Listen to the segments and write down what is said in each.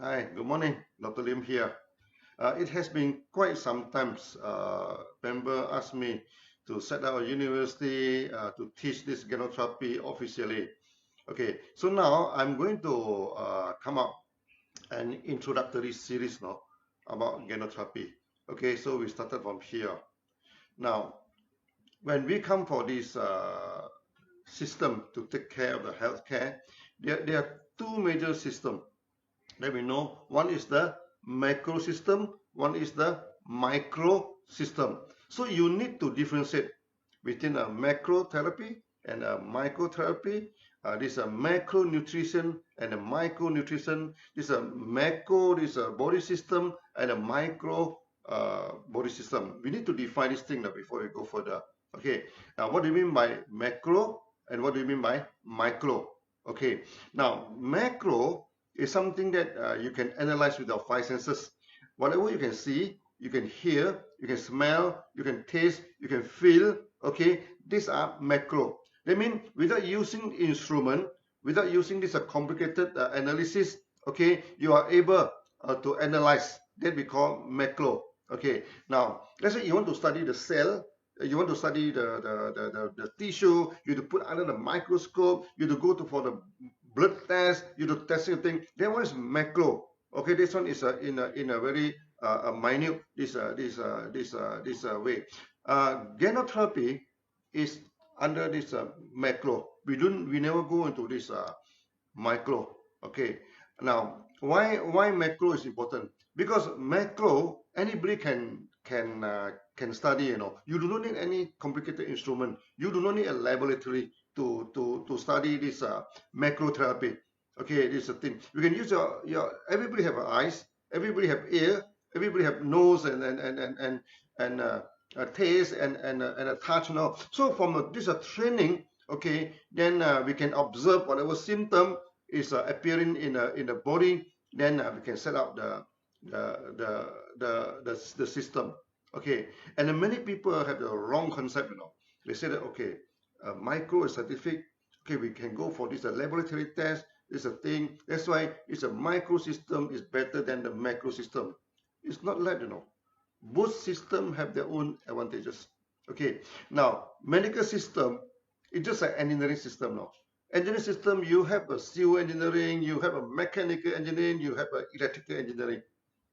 Hi, good morning. Dr. Lim here. It has been quite some times. Member asked me to set up a university to teach this Ganotherapy officially. Okay, so now I'm going to come up an introductory series now about Ganotherapy. Okay, so we started from here. Now, when we come for this system to take care of the healthcare, there are two major systems that we know. One is the macro system, one is the micro system. So you need to differentiate between a macro therapy and a microtherapy. This is a macronutrition and a micronutrition. This is a macro, this is a body system, and a micro body system. We need to define this thing now before we go further. Okay, now what do you mean by macro and what do you mean by micro? Okay, now macro is something that you can analyze with our five senses. Whatever you can see, you can hear, you can smell, you can taste, you can feel. Okay, these are macro. That means without using instrument, without using this complicated analysis, okay, you are able to analyze. That we call macro. Okay, now let's say you want to study the cell, you want to study the tissue, you have to put under the microscope, you have to go to for the blood test, you have to test thing. That one is macro. Okay, this one is in a very minute this way. Ganotherapy is under this macro. We never go into this micro. Okay, now why macro is important? Because macro anybody can study. You do not need any complicated instrument. You do not need a laboratory to study this macro therapy. Okay, this is a thing. You can use your everybody have eyes, everybody have ear, everybody have nose and a taste and a touch. So from this training, okay, then we can observe whatever symptom is appearing in the body. Then we can set up the system. Okay, and then many people have the wrong concept. They say that okay, micro is scientific. Okay, we can go for this laboratory test. This a thing. That's why it's a micro system is better than the macro system. It's not like both systems have their own advantages. Okay, now medical system, it's just an engineering system now. Engineering system, you have a civil engineering, you have a mechanical engineering, you have an electrical engineering.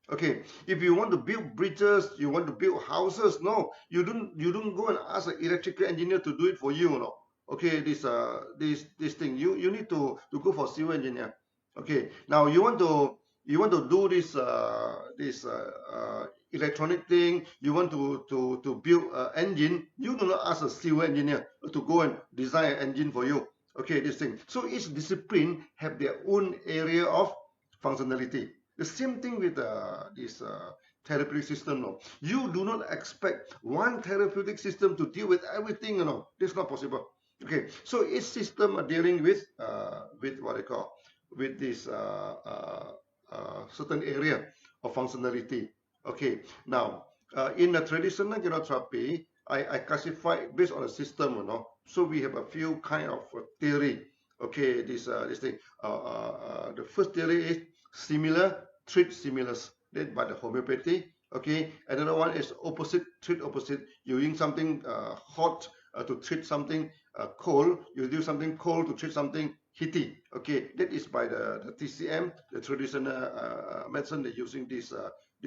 Okay, if you want to build bridges, you want to build houses, no, you don't go and ask an electrical engineer to do it for you, no. Okay, this thing, you need to go for civil engineer. Okay, now you want to do this electronic thing, you want to build an engine, you do not ask a civil engineer to go and design an engine for you. Okay, this thing. So each discipline have their own area of functionality. The same thing with this therapeutic system. No, you do not expect one therapeutic system to deal with everything. It's not possible. Okay, so each system are dealing with what I call with this certain area of functionality. Okay, now in the traditional ganotherapy, I classify based on a system. So we have a few kind of theory. Okay, this thing. The first theory is similar, treat similars, led by the homeopathy. Okay, another one is opposite, treat opposite. You use something hot to treat something cold. You do something cold to treat something heaty. Okay, that is by the TCM, the traditional medicine. They're using this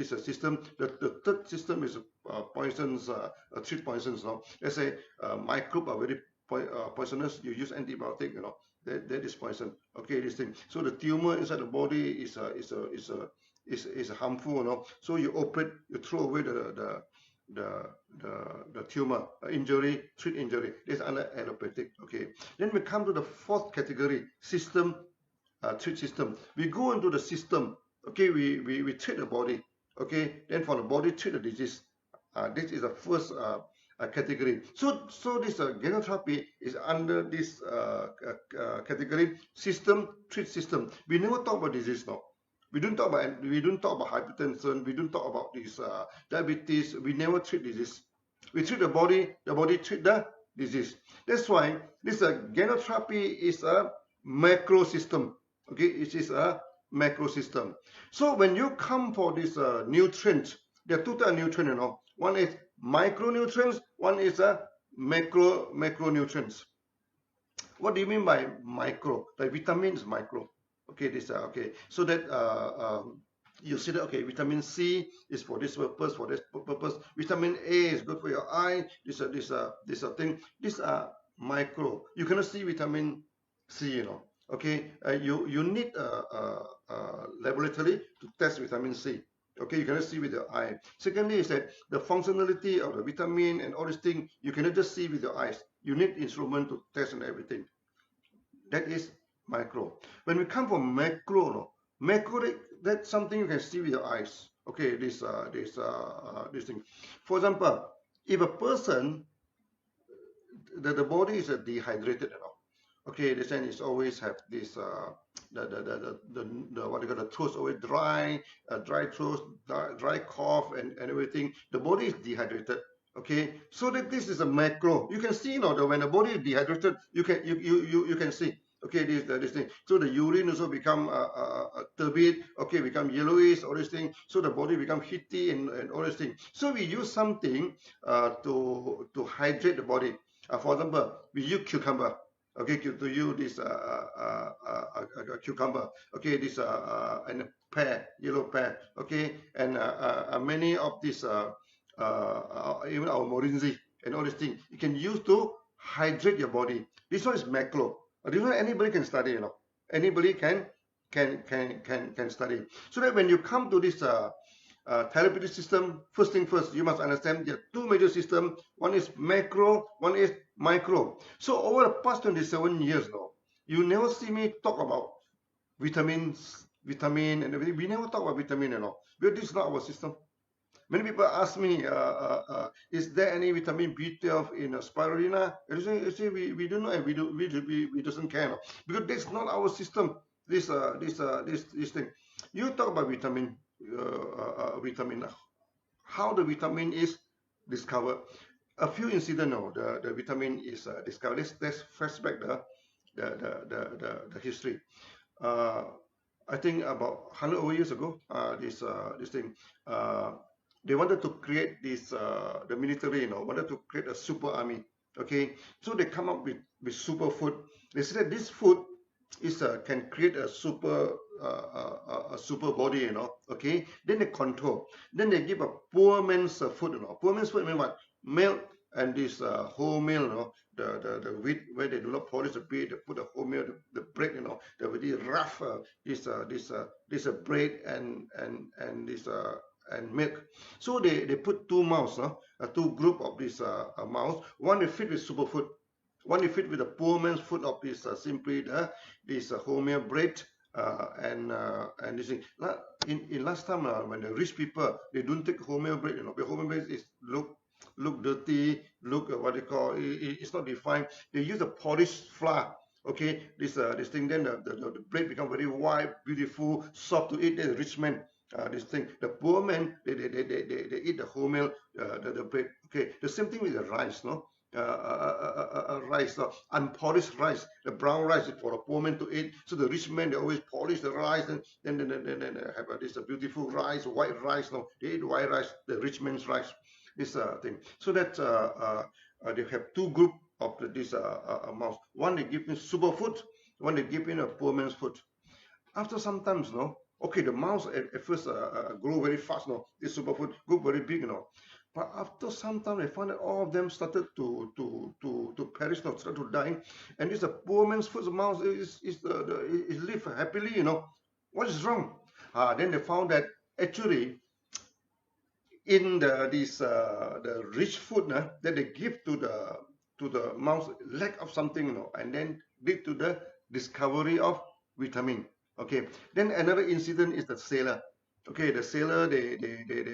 system. The third system is poisons, treat poisons. Let's say microbes are very poisonous. You use antibiotic. That is poison. Okay, this thing. So the tumor inside the body is harmful. So you operate, you throw away the tumor injury, treat injury. That's under allopathic. Okay. Then we come to the fourth category, system, treat system. We go into the system. Okay, we treat the body. Okay, then for the body, treat the disease. This is the first category. So this ganotherapy is under this category, system, treat system. We never talk about disease now. We don't talk about hypertension. We don't talk about this diabetes. We never treat disease. We treat the body treat the disease. That's why this ganotherapy is a macro system. Okay, it is a macro system. So when you come for this nutrient, there are two types of nutrients, you know. One is micronutrients, one is a macronutrients. What do you mean by micro? Like vitamins micro. Okay, this okay. So that you see that okay, vitamin C is for this purpose, for this purpose. Vitamin A is good for your eye. This thing. These are micro. You cannot see vitamin C, you know. Okay, you need a laboratory to test vitamin C. Okay, you cannot see with your eye. Secondly, is that the functionality of the vitamin and all these things you cannot just see with your eyes. You need instrument to test and everything. That is micro. When we come from macro, no, macro that's something you can see with your eyes. Okay, this thing. For example, if a person the body is dehydrated, you know. Okay, the saying is always have this the what you call the throat always dry, dry throat, dry cough and everything. The body is dehydrated. Okay, so that this is a macro. You can see, you know, that when the body is dehydrated, you can see. Okay, this thing. So the urine also become turbid. Okay, become yellowish. All these things. So the body become heaty and all these things. So we use something to hydrate the body. For example, we use cucumber. Okay, to use this cucumber. Okay, this and pear, yellow pear. Okay, and many of these even our morinzi and all these things you can use to hydrate your body. This one is macro. This one anybody can study, you know. Anybody can study. So that when you come to this therapeutic system, first thing first, you must understand there are two major systems. One is macro, one is micro. So over the past 27 years now, you never see me talk about vitamins, vitamin and everything. We never talk about vitamin and all. Because this is not our system. Many people ask me, is there any vitamin B12 in spirulina? I say we don't know, and we doesn't care, no? Because that's not our system. This thing. You talk about vitamin, vitamin. How the vitamin is discovered? A few incidents, no, the vitamin is discovered. Let's flashback the history. I think about 100 over years ago, this thing. They wanted to create this the military, you know, wanted to create a super army. Okay, so they come up with super food. They said this food is can create a super body, you know. Okay, then they control. Then they give a poor man's food, you know. Poor man's food mean what? Milk and this wholemeal, you know. The wheat where they do not polish the wheat, they put the wholemeal, the bread, you know. The very rough this bread and this and milk. So they put two mouse, two group of this mouse. One they feed with superfood, one they feed with the poor man's food of this simply this wholemeal bread and this thing. In last time when the rich people they don't take wholemeal bread, you know, the wholemeal bread is look dirty, look what they call it's not defined. They use the polished flour. Okay, this thing then the bread become very white, beautiful, soft to eat. The rich man this thing. The poor man, they eat the wholemeal, the bread. Okay, the same thing with the rice, no? Rice, unpolished rice, the brown rice is for the poor man to eat. So the rich man, they always polish the rice and then have this beautiful rice, white rice. No, they eat white rice, the rich man's rice. This thing. So that they have two group of this mouse. One they give me super food, one they give me a poor man's food. After some times, no, okay, the mouse at first grow very fast, no, this superfood grew very big, you know. But after some time, they found that all of them started to perish, no, started to die. And this a poor man's food. The mouse is live happily, you know. What is wrong? Then they found that actually in the rich food that they give to the mouse lack of something, you know, and then lead to the discovery of vitamin. Okay, then another incident is the sailor. Okay, the sailor they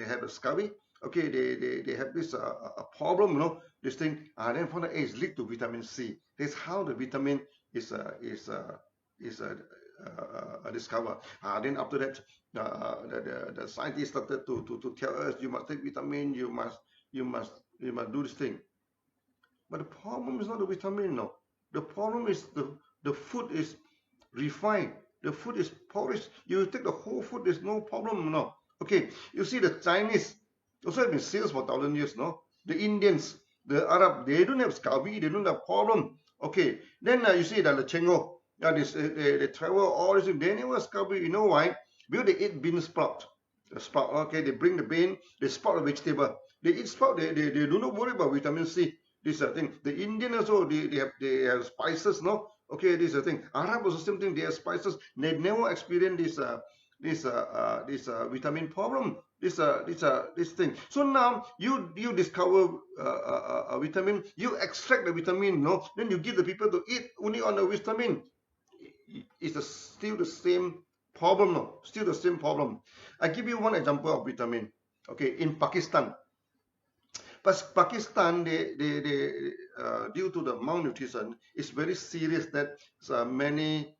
have a scurvy. Okay, they have this a problem, you know, this thing. Then found that is lead to vitamin C. That's how the vitamin is discovered. Then after that, the scientists started to tell us you must take vitamin, you must do this thing. But the problem is not the vitamin, no. The problem is the food is refined. The food is porridge. You take the whole food, there's no problem, no. Okay, you see the Chinese also have been sales for 1,000 years, no. The Indians, the Arab, they don't have scurvy, they don't have problem. Okay, then you see that the Chengo, they travel all this, they never have scurvy. You know why? Because they eat bean sprout. The sprout, okay, they bring the bean, they sprout the vegetable. They eat sprout, they do not worry about vitamin C. This thing. The Indian also, they have spices, no? Okay, this is the thing. Arab also same thing. They have spices. They never experience this vitamin problem. This thing. So now you discover a vitamin. You extract the vitamin, no? Then you give the people to eat only on the vitamin. It's still the same problem, no? Still the same problem. I give you one example of vitamin. Okay, in Pakistan. But Pakistan, they due to the malnutrition, it's very serious that many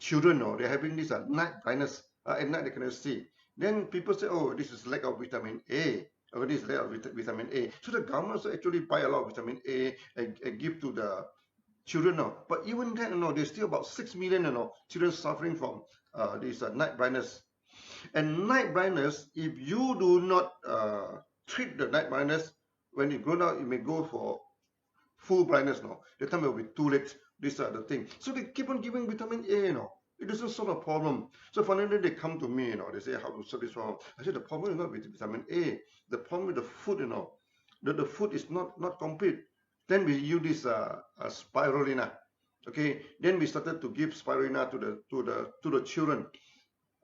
children, they're having this night blindness. At night they cannot see. Then people say, oh, this is lack of vitamin A. Or this is lack of vitamin A. So the government actually buy a lot of vitamin A and give to the children now. But even then, there's still about 6 million, children suffering from this night blindness. And night blindness, if you do not treat the night blindness, when you grow out, you may go for full blindness. No, the time it will be too late. These are the things. So they keep on giving vitamin A. It doesn't solve a problem. So finally they come to me. They say how to solve this problem. I said the problem is not with vitamin A. The problem with the food. The food is not complete. Then we use this spirulina. Okay. Then we started to give spirulina to the children.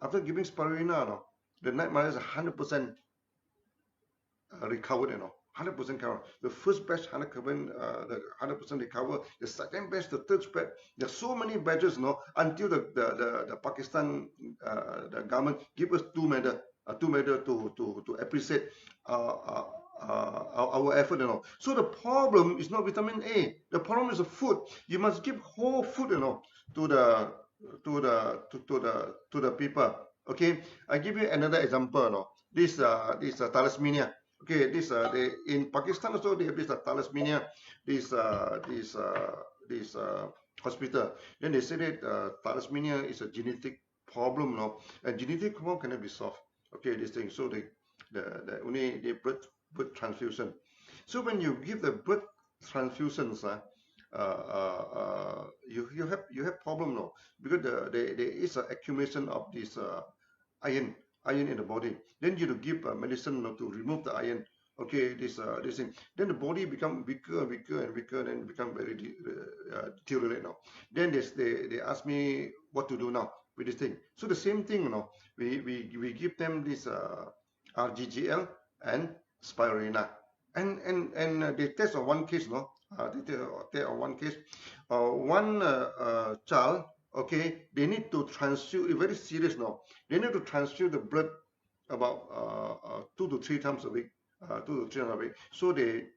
After giving spirulina, the night blindness is 100% recovered, 100% covered. The first batch 100% recover. The second batch, the third batch. There's so many batches, until the Pakistan the government give us two medal to appreciate our effort, So the problem is not vitamin A. The problem is the food. You must give whole food, to the people. Okay, I give you another example. This thalassemia. Okay, this in Pakistan also they have this thalassemia. This hospital. Then they say that thalassemia is a genetic problem, and genetic problem cannot be solved. Okay, this thing. So they only blood transfusion. So when you give the blood transfusions, you have problem, because there is an accumulation of this iron in the body. Then you give medicine to remove the iron. Okay, this thing. Then the body become weaker and weaker, and become very deteriorate now. Then they ask me what to do now with this thing. So the same thing, we give them this RGGL and spirulina, and they test on one case, they test on one case, one child. Okay, they need to transfuse. It's very serious now. They need to transfuse the blood about 2 to 3 times a week. 2 to 3 times a week. So they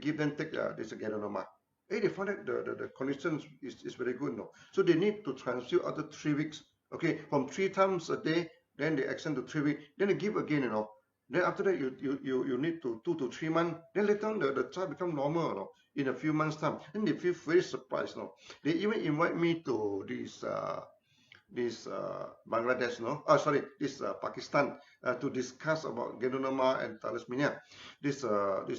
give them take this ganotherapy. Hey, they found that the condition is very good now. So they need to transfuse after 3 weeks. Okay, from 3 times a day, then they extend to 3 weeks. Then they give again, Then after that, you need to 2 to 3 months. Then later on, the child become normal, in a few months' time. Then they feel very surprised, They even invite me to this Bangladesh, this Pakistan, to discuss about ganotherapy and thalassemia, this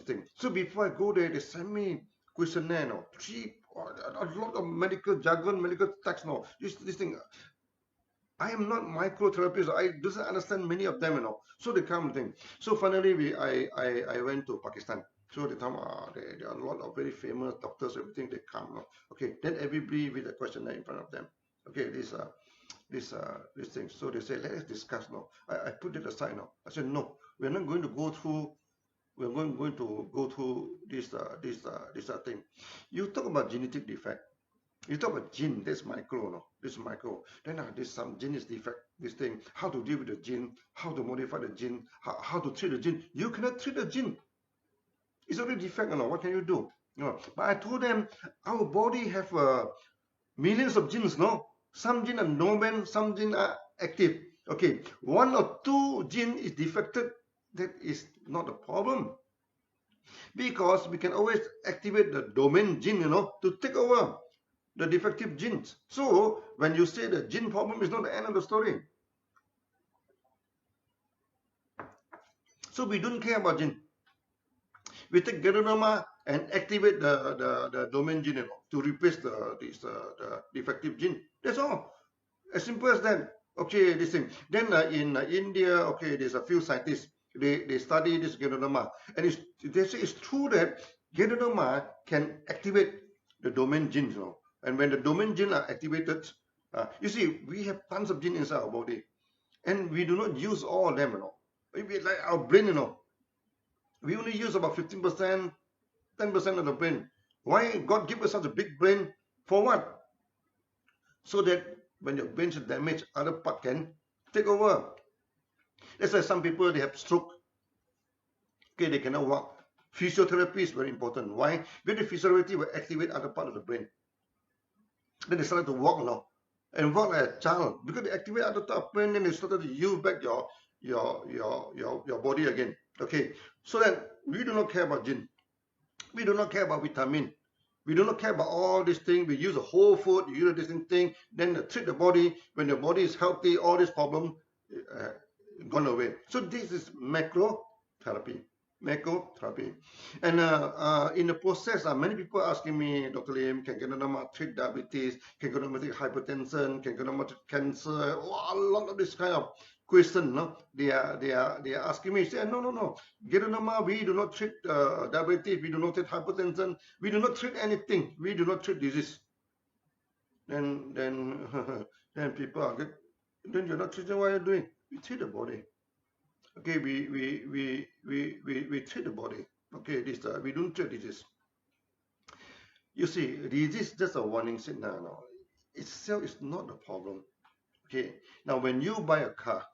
thing. So before I go there, they send me questionnaire, a lot of medical jargon, medical text, this thing. I am not microtherapist. I doesn't understand many of them, So they come thing. So finally, I went to Pakistan. So they come. There are a lot of very famous doctors. Everything they come. Okay. Then everybody with a questionnaire in front of them. Okay. This thing. So they say, let us discuss now. I put it aside now. I said, no, we're not going to go through. We're going to go through this thing. You talk about genetic defect. You talk about gene, that's micro, this micro. Then this some gene is defect, this thing. How to deal with the gene, how to modify the gene, how to treat the gene. You cannot treat the gene. It's already defect, what can you do? But I told them our body have millions of genes, Some genes are dormant, some genes are active. Okay, 1 or 2 genes is defected, that is not a problem. Because we can always activate the domain gene, to take over. the defective genes. So when you say the gene problem is not the end of the story. So we don't care about gene. We take Ganotherapy and activate the domain gene, to replace the defective gene. That's all. As simple as that. Okay, this thing. Then in India, okay, there's a few scientists. They study this Ganotherapy, and they say it's true that Ganotherapy can activate the domain genes. And when the domain genes are activated, you see, we have tons of genes inside our body, and we do not use all of them. Maybe like our brain, we only use about 15%, 10% of the brain. Why God give us such a big brain? For what? So that when your brain is damaged, other part can take over. That's why some people, they have stroke. Okay, they cannot walk. Physiotherapy is very important. Why? Because physiotherapy will activate other part of the brain. Then they started to walk now, and walk like a child. Because they activate other part of the brain, then they started to use back your body again. Okay, so that we do not care about gene. We do not care about vitamin. We do not care about all these things. We use a whole food, you use this thing, then treat the body. When the body is healthy, all these problems gone away. So this is macro therapy. Macro therapy. And in the process, many people are asking me, Dr. Lim, can Ganotherapy treat diabetes? Can Ganotherapy treat hypertension? Can Ganotherapy treat cancer? A lot of this kind of question, no? They are asking me. Say, no. Ganotherapy, we do not treat diabetes. We do not treat hypertension. We do not treat anything. We do not treat disease. Then then people are good. Then you're not treating what you're doing. We treat the body. Okay, we treat the body. Okay, this we don't treat disease. You see, disease is just a warning signal. No, itself is not the problem. Okay, now when you buy a car,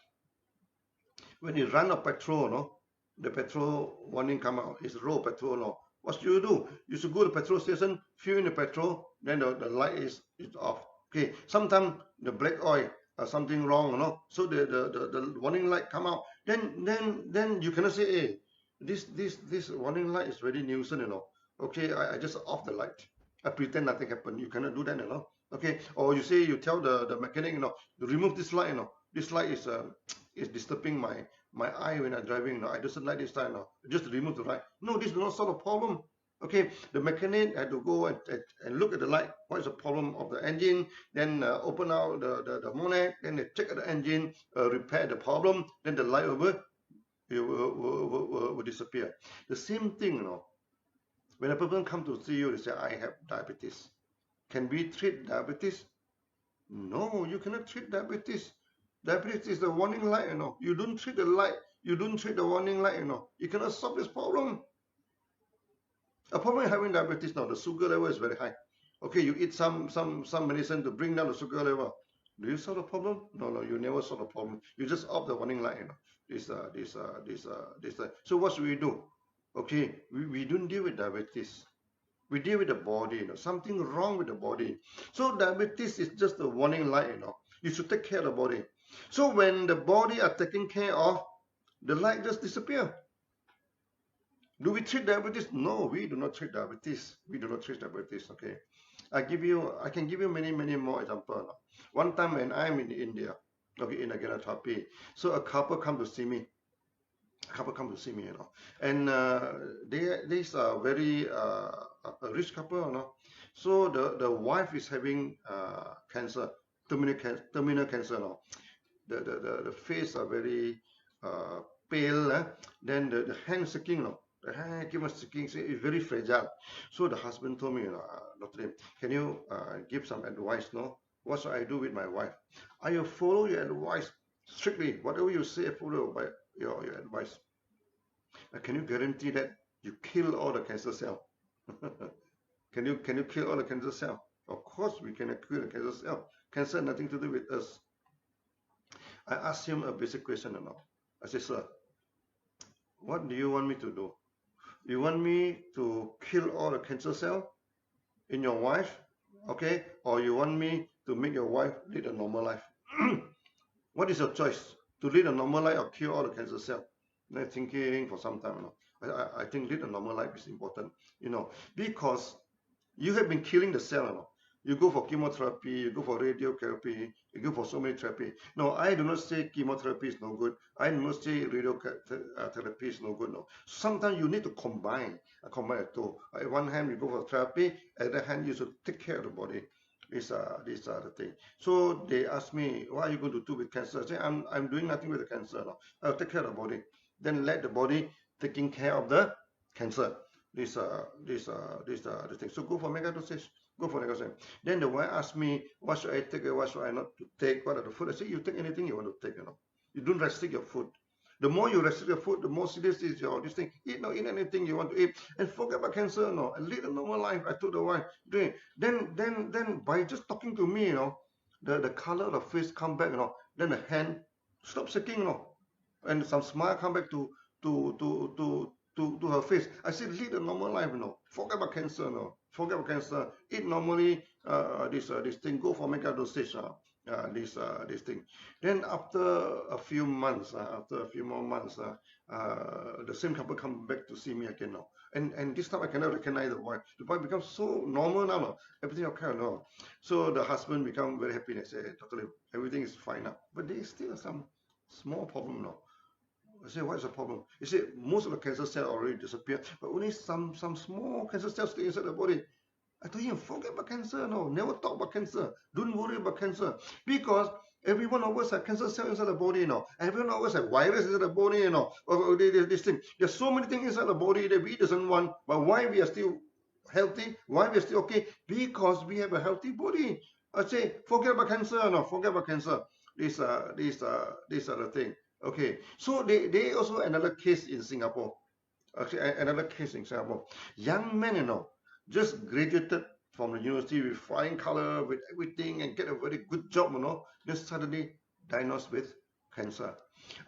when you run a petrol, no, the petrol warning come out. It's low petrol, no. What should you do? You should go to the petrol station, fill in the petrol, then the light is off. Okay, sometimes the black oil something wrong, so the warning light come out. Then you cannot say, hey, this warning light is very nuisance, Okay, I just off the light. I pretend nothing happened. You cannot do that, Okay, or you say, you tell the mechanic, remove this light, This light is disturbing my eye when I'm driving. I just like this light, just remove the light. No, this is not solve a problem. Okay, the mechanic had to go and look at the light. What is the problem of the engine? Then open out the bonnet. Then they check the engine, repair the problem. Then the light will disappear. The same thing, when a person comes to see you, they say, I have diabetes. Can we treat diabetes? No, you cannot treat diabetes. Diabetes is the warning light, You don't treat the light. You don't treat the warning light, You cannot solve this problem. A problem in having diabetes now, the sugar level is very high. Okay, you eat some medicine to bring down the sugar level. Do you solve the problem? No, you never solve the problem. You just off the warning light, So what should we do? Okay, we don't deal with diabetes. We deal with the body, something wrong with the body. So diabetes is just a warning light, You should take care of the body. So when the body are taken care of, the light just disappear. Do we treat diabetes? No, we do not treat diabetes. We do not treat diabetes. Okay, I can give you many more examples. One time when I'm in India, okay, in a Ganotherapy, so a couple come to see me. And these are very a rich couple, So the wife is having cancer, terminal cancer, The face are very pale, then the hand shaking, The hand keep on shaking, it's very fragile. So the husband told me, Dr. Lim, can you give some advice, What should I do with my wife? I will follow your advice strictly. Whatever you say, follow by your advice. Can you guarantee that you kill all the cancer cell? Can you kill all the cancer cell? Of course we can kill the cancer cell. Cancer has nothing to do with us. I asked him a basic question, I said, sir, what do you want me to do? You want me to kill all the cancer cell in your wife, okay? Or you want me to make your wife lead a normal life? What is your choice? To lead a normal life or kill all the cancer cell? I'm thinking for some time, I think lead a normal life is important, because you have been killing the cell, You go for chemotherapy, you go for radiotherapy, you go for so many therapy. No, I do not say chemotherapy is no good. I do not say radiotherapy is no good. No, sometimes you need to combine the two. At one hand, you go for therapy. At the other hand, you should take care of the body. These are the thing. So they ask me, what are you going to do with cancer? I say, I'm doing nothing with the cancer. No, I'll take care of the body. Then let the body taking care of the cancer. These are the things. So go for mega dosage. Go for mega dosage. Then the wife asked me, what should I take? What should I not to take? What are the food? I say, you take anything you want to take. You don't restrict your food. The more you restrict your food, the more serious is your this thing. Eat anything you want to eat, and forget about cancer. And lead a normal life. I told the wife, doing. Then by just talking to me, the color of the face come back. Then the hand stop shaking. And some smile come back to her face. I said, lead a normal life. Forget about cancer. Forget about cancer. Eat normally. This thing. Go for mega dosage. This thing. Then after a few months, after a few more months, the same couple come back to see me again now. And this time I cannot recognize the wife. The wife becomes so normal now. Everything okay now. So the husband become very happy and say, hey, Dr. Lim, everything is fine now. But there is still some small problem now. I say, what is the problem? He said, most of the cancer cells already disappeared, but only some small cancer cells stay inside the body. I told him, forget about cancer, never talk about cancer. Don't worry about cancer. Because every one of us have cancer cells inside the body, Every one of us have virus inside the body, Or this thing. There's so many things inside the body that we doesn't want, but why we are still healthy? Why we are still okay? Because we have a healthy body. I say, forget about cancer, forget about cancer. These are the thing. Okay, so they also another case in Singapore. Actually, another case in Singapore. Young men, just graduated from the university with flying color, with everything, and get a very good job, then suddenly diagnosed with cancer.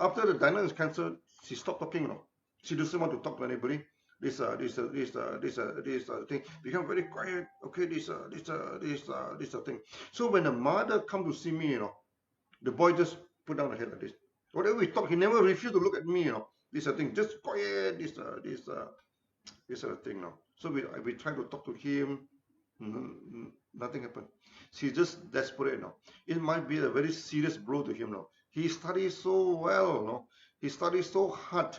After the diagnosis of cancer, she stopped talking, She doesn't want to talk to anybody. This thing become very quiet. Okay, this thing. So when the mother come to see me, the boy just put down the head like this. Whatever we talk, he never refused to look at me, This thing, just quiet. This thing now. So we try to talk to him. Nothing happened. She's just desperate now. It might be a very serious blow to him now. He studies so well, He studies so hard,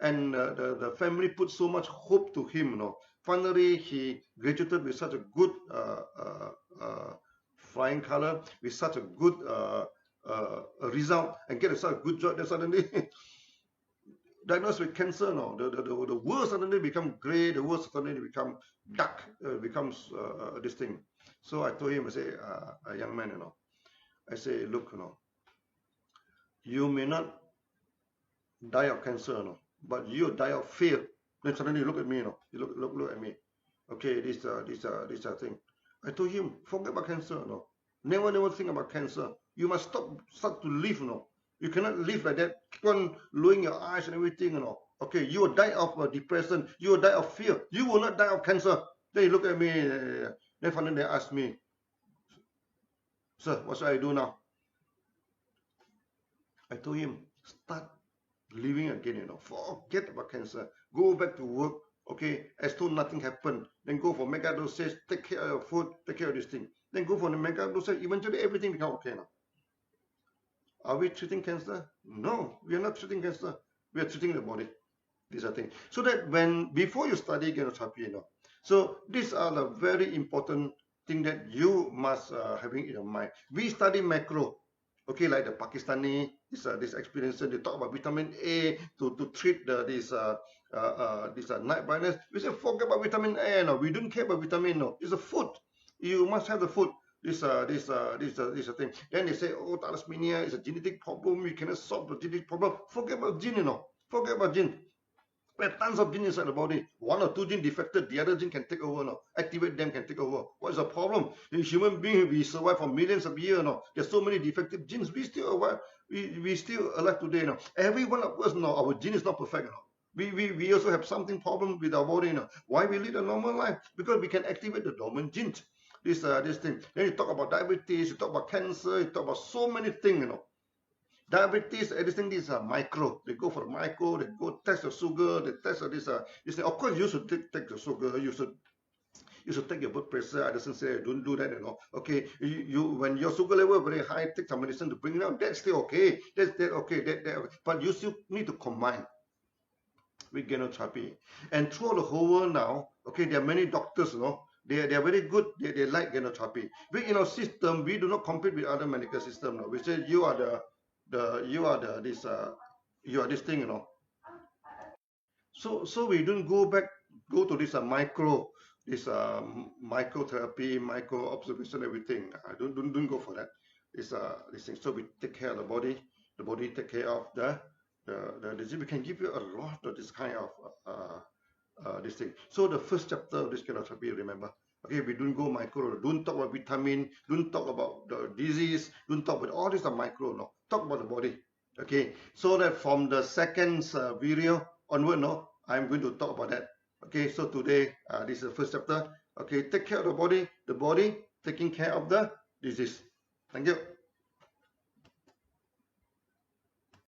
and the family put so much hope to him, Finally, he graduated with such a good flying color, with such a good result, and get such a good job. Then suddenly diagnosed with cancer now. The world suddenly become gray, the world suddenly become dark, becomes this thing. So I told him, I say, a young man, I say, look, you may not die of cancer, but you die of fear. Then suddenly look at me, you look at me. Okay, this thing. I told him, forget about cancer, Never think about cancer. You must start to live, You cannot live like that. Keep on lowering your eyes and everything, Okay, you will die of depression. You will die of fear. You will not die of cancer. Then he looked at me. Then finally they asked me, sir, what should I do now? I told him, start living again, Forget about cancer. Go back to work. Okay, as though nothing happened. Then go for mega dosage. Take care of your food. Take care of this thing. Then go for the mega dosage. Eventually everything becomes okay now. Are we treating cancer? No, we are not treating cancer. We are treating the body. These are things. So that before you study Ganotherapy, so these are the very important thing that you must having in your mind. We study macro, okay, like the Pakistani, this experience. They talk about vitamin A to treat this night blindness. We say forget about vitamin A. No, we don't care about vitamin. No, it's a food. You must have the food. This thing. Then they say, oh, thalassemia is a genetic problem. We cannot solve the genetic problem. Forget about gene, Forget about gene. There are tons of genes inside the body. One or two genes defected, the other gene can take over, Activate them, can take over. What is the problem? In human beings, we survive for millions of years, There's so many defective genes. We still alive. We still alive today, Every one of us, our gene is not perfect, We also have something problem with our body, Why we lead a normal life? Because we can activate the dormant genes. This thing. Then you talk about diabetes, you talk about cancer, you talk about so many things, Diabetes, everything, these are micro. They go for the micro, they go test the sugar, they test this thing. Of course, you should take the sugar. You You should take your blood pressure. I doesn't say don't do that, Okay, when your sugar level very high, take some medicine to bring it down. That's still okay. That's okay. But you still need to combine with Ganotherapy. And throughout the whole world now, okay, there are many doctors, they are very good. They like Ganotherapy. We in our system, we do not compete with other medical system. No? We say you are this thing, So we don't go to this microtherapy, micro observation, everything. Don't go for that. This thing. So we take care of the body take care of the disease. We can give you a lot of this kind of this thing. So the first chapter of this kind of therapy, remember, okay, we don't go micro, don't talk about vitamin, don't talk about the disease, don't talk about all this are micro, no, talk about the body. Okay, so that from the second video onward, I'm going to talk about that. Okay, so today this is the first chapter. Okay, take care of the body taking care of the disease. Thank you.